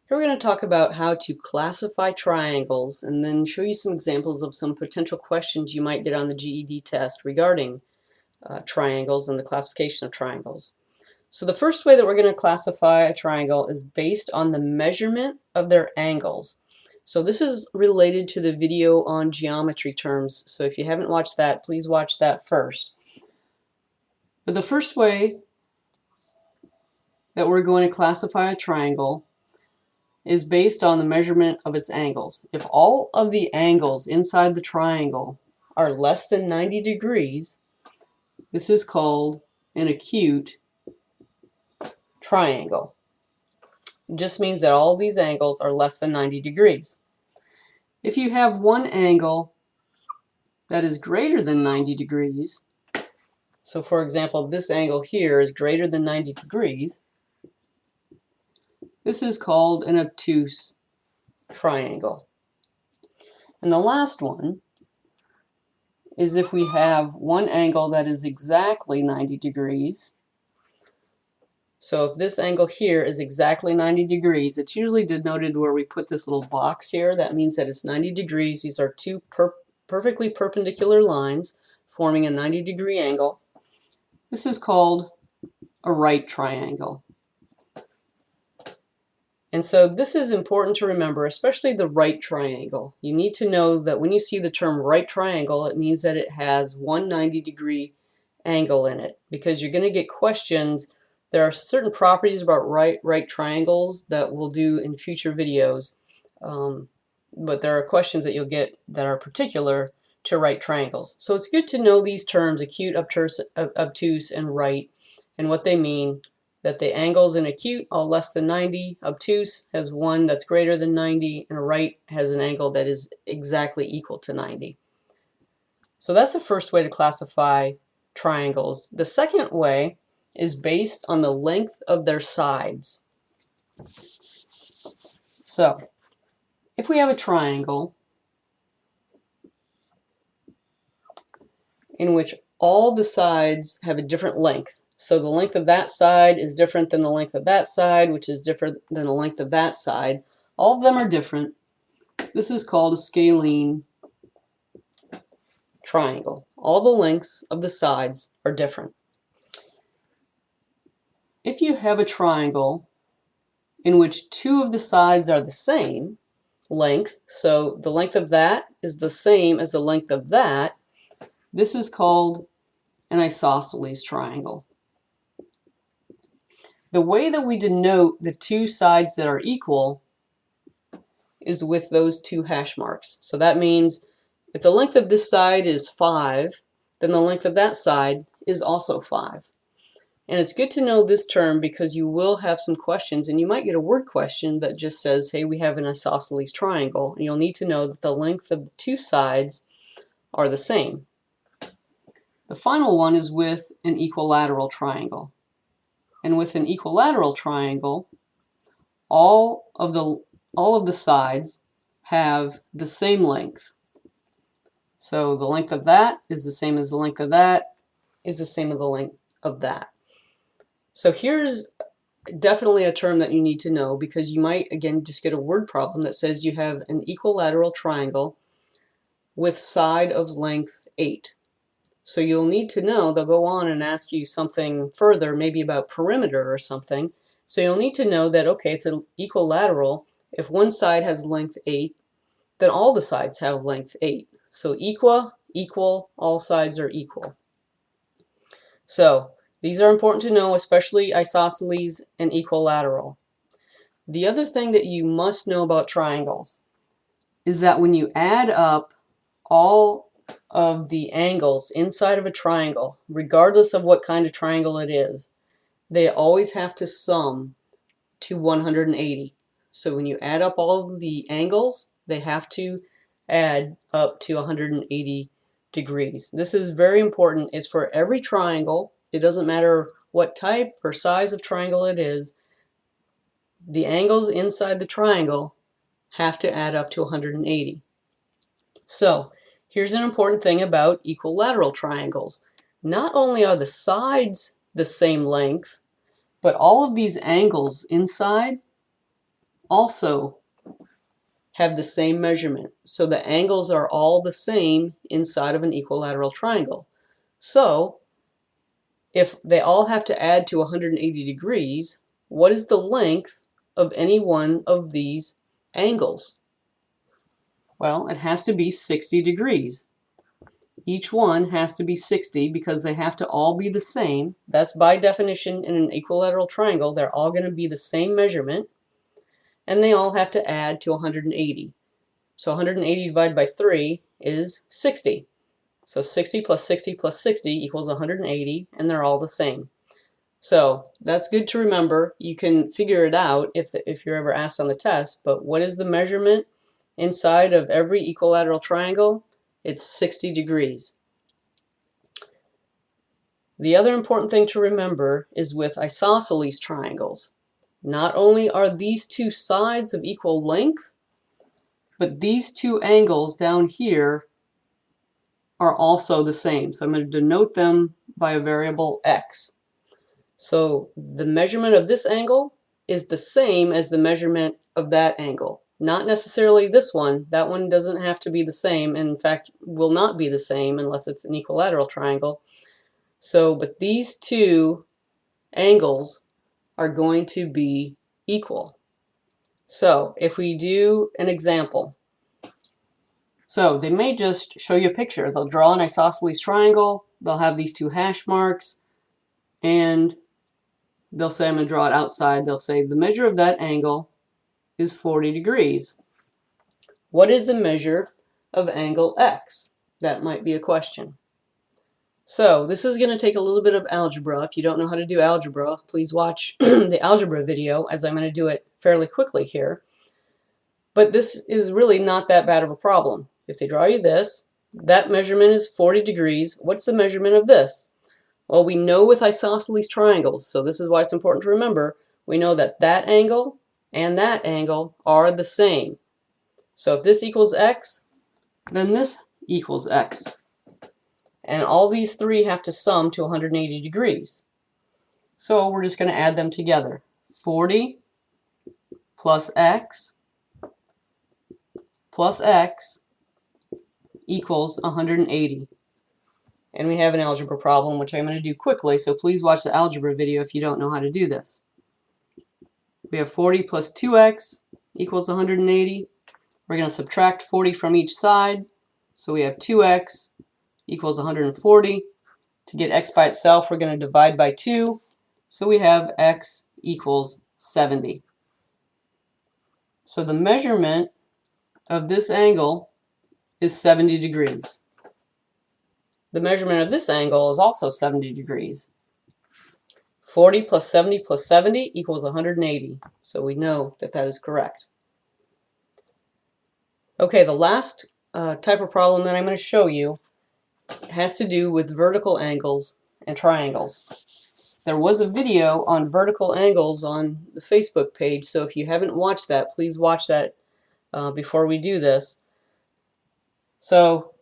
Here we're going to talk about how to classify triangles and then show you some examples of some potential questions you might get on the GED test regarding triangles and the classification of triangles. So the first way that we're going to classify a triangle is based on the measurement of their angles. So this is related to the video on geometry terms, so if you haven't watched that, please watch that first. But the first way that we're going to classify a triangle is based on the measurement of its angles. If all of the angles inside the triangle are less than 90 degrees, this is called an acute triangle. It just means that all of these angles are less than 90 degrees. If you have one angle that is greater than 90 degrees, so for example, this angle here is greater than 90 degrees, this is called an obtuse triangle. And the last one is if we have one angle that is exactly 90 degrees. So if this angle here is exactly 90 degrees, it's usually denoted where we put this little box here. That means that it's 90 degrees. These are two perfectly perpendicular lines forming a 90-degree angle. This is called a right triangle. And so this is important to remember, especially the right triangle. You need to know that when you see the term right triangle, it means that it has one 90-degree angle in it, because you're going to get questions. There are certain properties about right triangles that we'll do in future videos, but there are questions that you'll get that are particular to right triangles. So it's good to know these terms, acute, obtuse, and right, and what they mean. That the angles in acute are less than 90, obtuse has one that's greater than 90, and right has an angle that is exactly equal to 90. So that's the first way to classify triangles. The second way is based on the length of their sides. So if we have a triangle in which all the sides have a different length, so the length of that side is different than the length of that side, which is different than the length of that side. All of them are different. This is called a scalene triangle. All the lengths of the sides are different. If you have a triangle in which two of the sides are the same length, so the length of that is the same as the length of that, this is called an isosceles triangle. The way that we denote the two sides that are equal is with those two hash marks. So that means if the length of this side is 5, then the length of that side is also 5. And it's good to know this term because you will have some questions, and you might get a word question that just says, hey, we have an isosceles triangle, and you'll need to know that the length of the two sides are the same. The final one is with an equilateral triangle. And with an equilateral triangle, all of the sides have the same length. So the length of that is the same as the length of that is the same as the length of that. So here's definitely a term that you need to know, because you might again just get a word problem that says you have an equilateral triangle with side of length 8. So you'll need to know, they'll go on and ask you something further, maybe about perimeter or something. So you'll need to know that, okay, it's an equilateral. If one side has length 8, then all the sides have length 8. So equal, all sides are equal. So these are important to know, especially isosceles and equilateral. The other thing that you must know about triangles is that when you add up all of the angles inside of a triangle, regardless of what kind of triangle it is, they always have to sum to 180. So when you add up all of the angles, they have to add up to 180 degrees. This is very important. It's for every triangle. It doesn't matter what type or size of triangle it is. The angles inside the triangle have to add up to 180. So here's an important thing about equilateral triangles. Not only are the sides the same length, but all of these angles inside also have the same measurement. So the angles are all the same inside of an equilateral triangle. So if they all have to add to 180 degrees, what is the length of any one of these angles? Well, it has to be 60 degrees. Each one has to be 60 because they have to all be the same. That's by definition in an equilateral triangle. They're all going to be the same measurement, and they all have to add to 180. So 180 divided by 3 is 60. So 60 plus 60 plus 60 equals 180, and they're all the same. So that's good to remember. You can figure it out if you're ever asked on the test, but what is the measurement inside of every equilateral triangle? It's 60 degrees. The other important thing to remember is with isosceles triangles. Not only are these two sides of equal length, but these two angles down here are also the same. So I'm going to denote them by a variable x. So the measurement of this angle is the same as the measurement of that angle. Not necessarily this one. That one doesn't have to be the same, and in fact will not be the same unless it's an equilateral triangle. So, but these two angles are going to be equal. So if we do an example, so they may just show you a picture. They'll draw an isosceles triangle, they'll have these two hash marks, and they'll say, I'm going to draw it outside. They'll say the measure of that angle is 40 degrees. What is the measure of angle X? That might be a question. So this is going to take a little bit of algebra. If you don't know how to do algebra, please watch the algebra video, as I'm going to do it fairly quickly here. But this is really not that bad of a problem. If they draw you this, that measurement is 40 degrees. What's the measurement of this? Well, we know with isosceles triangles, so this is why it's important to remember, we know that that angle and that angle are the same. So if this equals x, then this equals x. And all these three have to sum to 180 degrees. So we're just going to add them together. 40 plus x equals 180. And we have an algebra problem, which I'm going to do quickly, so please watch the algebra video if you don't know how to do this. We have 40 plus 2x equals 180. We're going to subtract 40 from each side, so we have 2x equals 140. To get x by itself, we're going to divide by 2, so we have x equals 70. So the measurement of this angle is 70 degrees. The measurement of this angle is also 70 degrees. 40 plus 70 plus 70 equals 180. So we know that that is correct. Okay, the last type of problem that I'm going to show you has to do with vertical angles and triangles. There was a video on vertical angles on the Facebook page, so if you haven't watched that, please watch that before we do this. So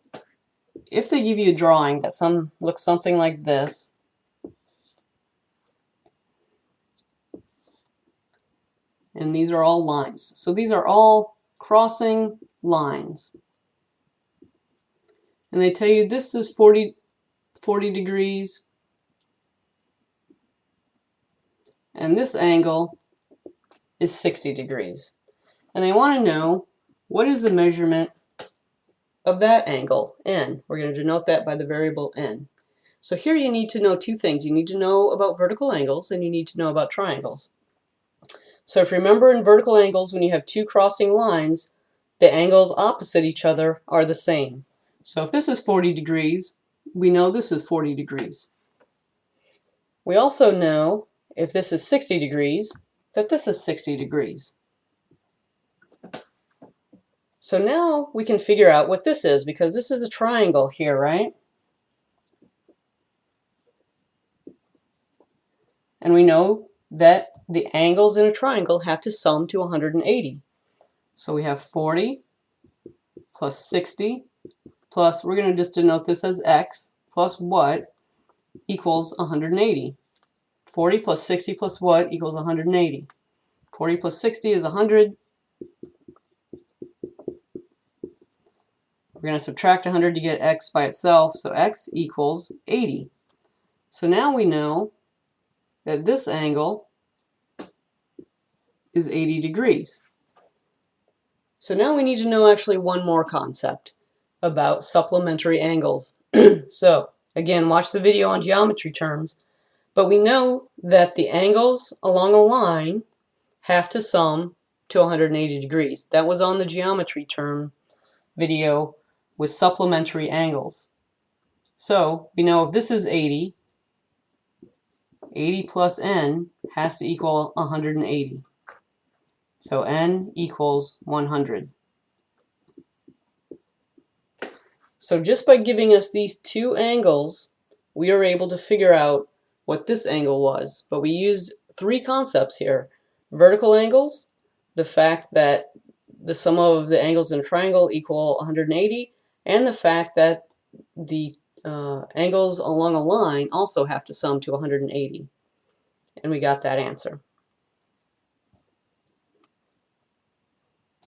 if they give you a drawing that looks something like this, and these are all lines. So these are all crossing lines. And they tell you this is 40 degrees, and this angle is 60 degrees. And they want to know what is the measurement of that angle, n. We're going to denote that by the variable n. So here you need to know two things. You need to know about vertical angles, and you need to know about triangles. So if you remember, in vertical angles, when you have two crossing lines, the angles opposite each other are the same. So if this is 40 degrees, we know this is 40 degrees. We also know if this is 60 degrees, that this is 60 degrees. So now we can figure out what this is, because this is a triangle here, right? And we know that the angles in a triangle have to sum to 180. So we have 40 plus 60 plus, we're going to just denote this as x, plus what equals 180. 40 plus 60 plus what equals 180. 40 plus 60 is 100. We're going to subtract 100 to get x by itself, so x equals 80. So now we know that this angle is 80 degrees. So now we need to know actually one more concept about supplementary angles. So again, watch the video on geometry terms, but we know that the angles along a line have to sum to 180 degrees. That was on the geometry term video with supplementary angles. So we know if this is 80, 80 plus n has to equal 180. So n equals 100. So just by giving us these two angles, we are able to figure out what this angle was. But we used three concepts here. Vertical angles, the fact that the sum of the angles in a triangle equal 180, and the fact that the angles along a line also have to sum to 180. And we got that answer.